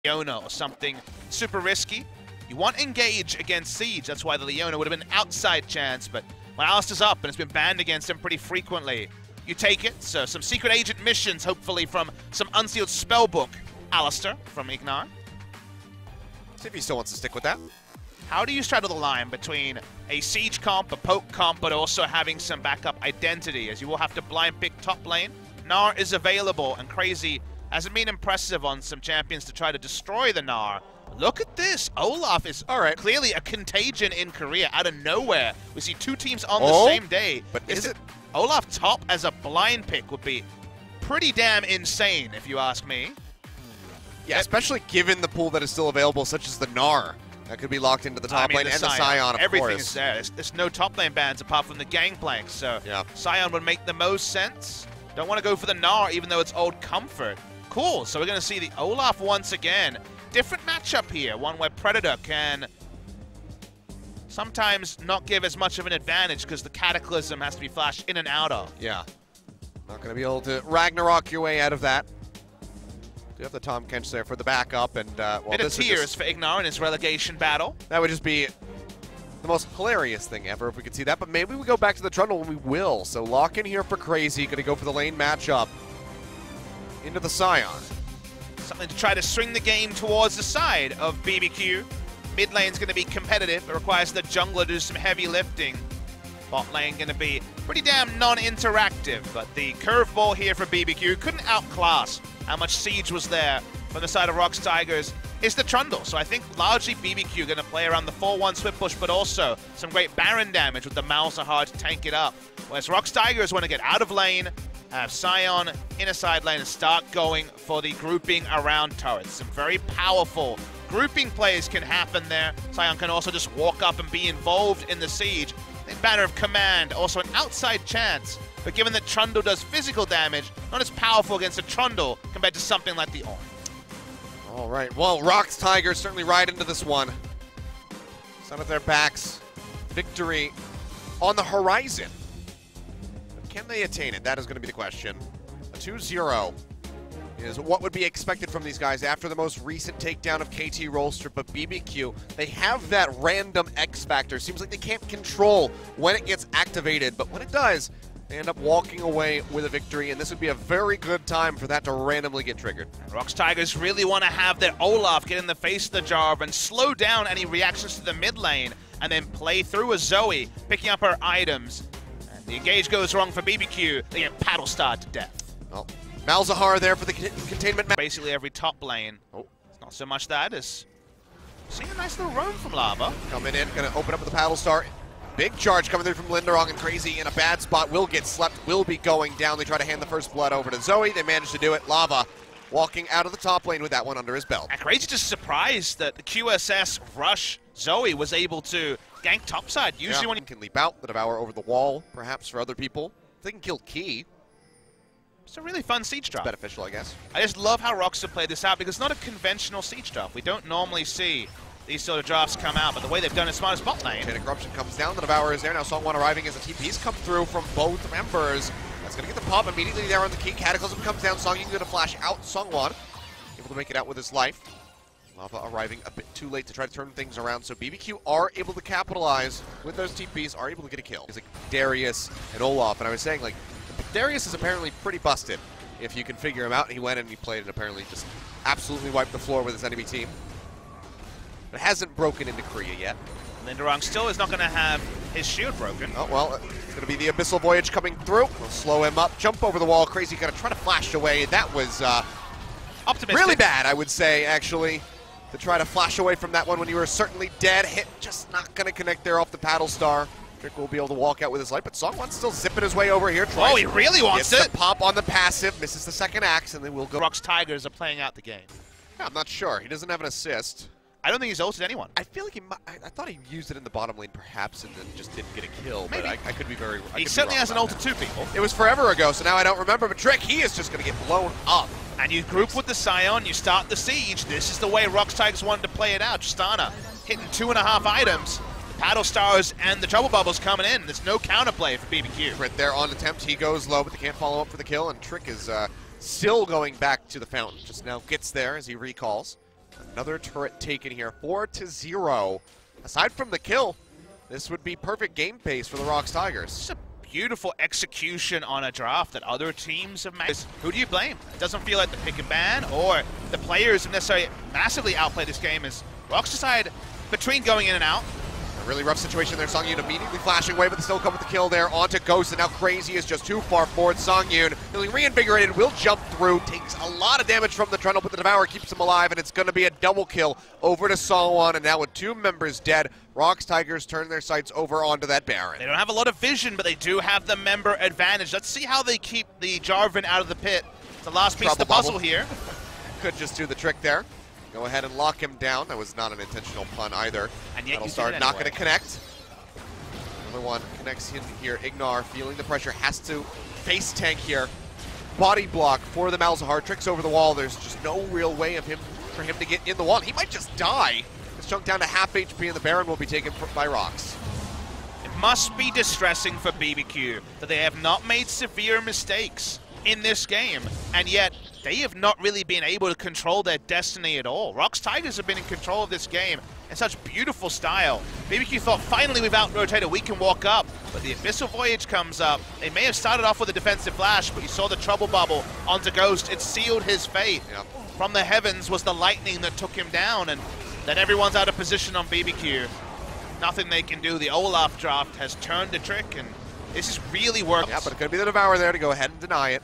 Leona or something super risky. You want engage against Siege, that's why the Leona would have been outside chance, but when Alistair's up and it's been banned against him pretty frequently, you take it. So some secret agent missions, hopefully from some unsealed spellbook. Alistair from Ignar. See if he still wants to stick with that. How do you straddle the line between a Siege comp, a poke comp, but also having some backup identity, as you will have to blind pick top lane? Gnar is available, and Crazy hasn't been impressive on some champions to try to destroy the Gnar. Look at this. Olaf is clearly a contagion in Korea out of nowhere. We see two teams on the same day. But is it Olaf top as a blind pick would be pretty damn insane, if you ask me. Yeah, especially given the pool that is still available, such as the Gnar. That could be locked into the top lane and the Sion, of Everything's there. There's no top lane bans apart from the Gangplank, so Sion would make the most sense. Don't want to go for the Gnar, even though it's old comfort. Cool, so we're going to see the Olaf once again. Different matchup here, one where Predator can sometimes not give as much of an advantage because the Cataclysm has to be flashed in and out of. Yeah, not going to be able to Ragnarok your way out of that. You have the Tom Kench there for the backup, and well, bit of tears for Ignar in his relegation battle. That would just be the most hilarious thing ever if we could see that, but maybe we go back to the Trundle when we will. So lock in here for Crazy, going to go for the lane matchup into the Sion. Something to try to swing the game towards the side of BBQ. Mid lane's going to be competitive. It requires the jungler to do some heavy lifting. Bot lane going to be pretty damn non-interactive, but the curveball here for BBQ couldn't outclass how much Siege was there from the side of ROX Tigers is the Trundle. So I think largely BBQ going to play around the 4-1 Swift Push, but also some great Baron damage with the Malzahar to tank it up. Whereas ROX Tigers want to get out of lane, have Sion in a side lane, and start going for the grouping around turrets. Some very powerful grouping plays can happen there. Sion can also just walk up and be involved in the siege. The Banner of Command, also an outside chance, but given that Trundle does physical damage, not as powerful against a Trundle compared to something like the Ornn. All right, well, ROX Tigers certainly ride into this one. Sun at their backs, victory on the horizon. But can they attain it? That is going to be the question. A 2-0 is what would be expected from these guys after the most recent takedown of KT Rollster, but BBQ, they have that random X factor. Seems like they can't control when it gets activated, but when it does, they end up walking away with a victory, and this would be a very good time for that to randomly get triggered. And ROX Tigers really want to have their Olaf get in the face of the Jarv and slow down any reactions to the mid lane, and then play through a Zoe, picking up her items. And the engage goes wrong for BBQ, they get paddle starred to death. Well, Malzahar there for the containment. Basically every top lane. Oh, it's not so much that as seeing a nice little roam from Lava. Coming in, gonna open up with the paddle star. Big charge coming through from Linderong, and Crazy in a bad spot. Will get slept, will be going down. They try to hand the first blood over to Zoe. They manage to do it. Lava walking out of the top lane with that one under his belt. And Crazy just surprised that the QSS rush Zoe was able to gank topside. Usually when you can leap out, the Devour over the wall, perhaps for other people. They can kill Key. It's a really fun siege draft. It's beneficial, I guess. I just love how ROX have played this out because it's not a conventional siege draft. We don't normally see these sort of drafts come out, but the way they've done it smart is bot lane. Chain of Corruption comes down, the Devourer is there. Now Song 1 arriving as the TP's come through from both members. That's going to get the pop immediately there on the key. Cataclysm comes down, Song Ying going to flash out. Song 1 able to make it out with his life. Lava arriving a bit too late to try to turn things around, so BBQ are able to capitalize with those TPs, are able to get a kill. It's like Darius and Olaf, and I was saying, like, Darius is apparently pretty busted if you can figure him out. He went and he played and apparently just absolutely wiped the floor with his enemy team. But hasn't broken into Korea yet. Linderong still is not going to have his shield broken. Oh, well, it's going to be the Abyssal Voyage coming through. We'll slow him up, jump over the wall. Crazy going to try to flash away. That was optimistic. Really bad, I would say, actually, to try to flash away from that one when you were certainly dead. Hit just not going to connect there off the paddle star. Trick will be able to walk out with his life, but Song 1's still zipping his way over here. Oh, he really wants it. The pop on the passive, misses the second axe, and then we'll go. ROX Tigers are playing out the game. Yeah, I'm not sure. He doesn't have an assist. I don't think he's ulted anyone. I feel like he might, I thought he used it in the bottom lane perhaps and then just didn't get a kill. Maybe. But I could be very wrong. He certainly hasn't ulted two people. It was forever ago, so now I don't remember. But Trick, he is just going to get blown up. And you group with the Sion, you start the siege. This is the way ROX Tigers wanted to play it out. Tristana hitting 2.5 items. The Paddle Stars and the Trouble Bubbles coming in. There's no counterplay for BBQ. Right there on attempt, he goes low, but they can't follow up for the kill. And Trick is still going back to the fountain. Just now gets there as he recalls. Another turret taken here, 4-0. Aside from the kill, this would be perfect game pace for the ROX Tigers. It's a beautiful execution on a draft that other teams have made. Who do you blame? It doesn't feel like the pick and ban or the players have necessarily massively outplayed this game as ROX decide between going in and out. A really rough situation there. Songyun immediately flashing away, but they still come with the kill there onto Ghost, and now Crazy is just too far forward. Songyun, feeling reinvigorated, will jump through, takes a lot of damage from the Trundle, but the Devourer keeps him alive, and it's going to be a double kill over to Salwan, and now with 2 members dead, ROX Tigers turn their sights over onto that Baron. They don't have a lot of vision, but they do have the member advantage. Let's see how they keep the Jarvan out of the pit. It's the last piece of the puzzle here. Could just do the trick there. Go ahead and lock him down. That was not an intentional pun either. And yet Battlestar not going to connect. Another one connects in here. Ignar feeling the pressure, has to face tank here. Body block for the Malzahar. Tricks over the wall. There's just no real way for him to get in the wall. He might just die. It's chunked down to half HP, and the Baron will be taken by ROX. It must be distressing for BBQ that they have not made severe mistakes in this game, and yet they have not really been able to control their destiny at all. ROX Tigers have been in control of this game in such beautiful style. BBQ thought, finally we've out-rotated, we can walk up, but the Abyssal Voyage comes up. They may have started off with a defensive flash, but you saw the Trouble Bubble onto Ghost. It sealed his fate. Yep. From the heavens was the lightning that took him down, and then everyone's out of position on BBQ. Nothing they can do. The Olaf draft has turned the trick, and this is really worked. Yeah, but it's going to be the Devourer there to go ahead and deny it.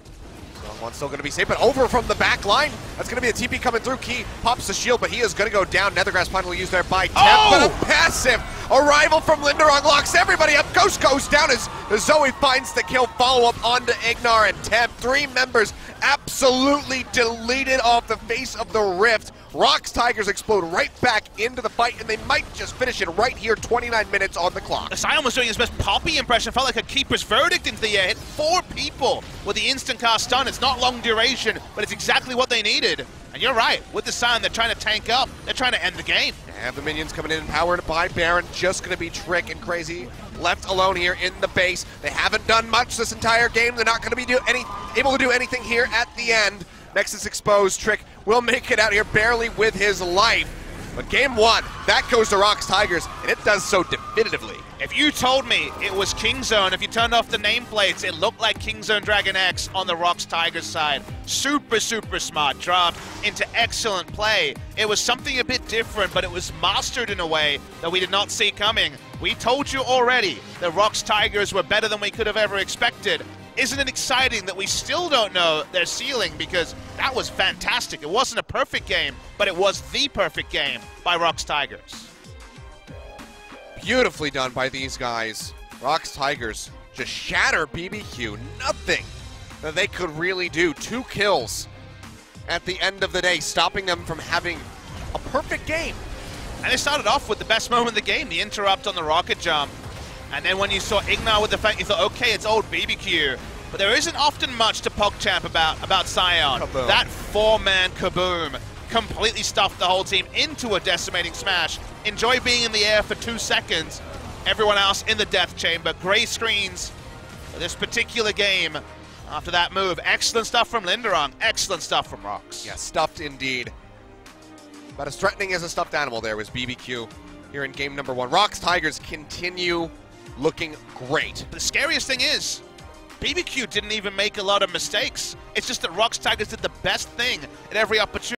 One's still going to be safe, but over from the back line. That's going to be a TP coming through. Key pops the shield, but he is going to go down. Nethergrass finally used there by Temp, but a passive arrival from Linderong locks everybody up. Ghost goes down as Zoe finds the kill. Follow-up onto Ignar and Temp. 3 members absolutely deleted off the face of the rift. ROX Tigers explode right back into the fight, and they might just finish it right here, 29 minutes on the clock. Sion was doing his best Poppy impression, felt like a keeper's verdict into the air. Hit 4 people with the instant cast stun. It's not long duration, but it's exactly what they needed. And you're right, with the Sion, they're trying to tank up. They're trying to end the game. They have the minions coming in, powered by Baron. Just going to be Trick and Crazy left alone here in the base. They haven't done much this entire game. They're not going to be able to do anything here at the end. Nexus exposed. Trick will make it out here barely with his life. But game 1, that goes to ROX Tigers, and it does so definitively. If you told me it was Kingzone, if you turned off the nameplates, it looked like Kingzone Dragon X on the ROX Tigers side. Super, super smart draft into excellent play. It was something a bit different, but it was mastered in a way that we did not see coming. We told you already that ROX Tigers were better than we could have ever expected. Isn't it exciting that we still don't know their ceiling, because that was fantastic. It wasn't a perfect game, but it was the perfect game by ROX Tigers. Beautifully done by these guys. ROX Tigers just shatter BBQ. Nothing that they could really do. 2 kills at the end of the day, stopping them from having a perfect game. And they started off with the best moment of the game, the interrupt on the rocket jump. And then when you saw Ignar with the fact, you thought, okay, it's old BBQ. But there isn't often much to PogChamp about Sion. Kaboom. That 4-man kaboom completely stuffed the whole team into a decimating smash. Enjoy being in the air for 2 seconds. Everyone else in the death chamber. Gray screens for this particular game after that move. Excellent stuff from Linderong. Excellent stuff from ROX. Yeah, stuffed indeed. About as threatening as a stuffed animal there was BBQ here in game number 1. ROX Tigers continue looking great. The scariest thing is, BBQ didn't even make a lot of mistakes. It's just that ROX Tigers did the best thing at every opportunity.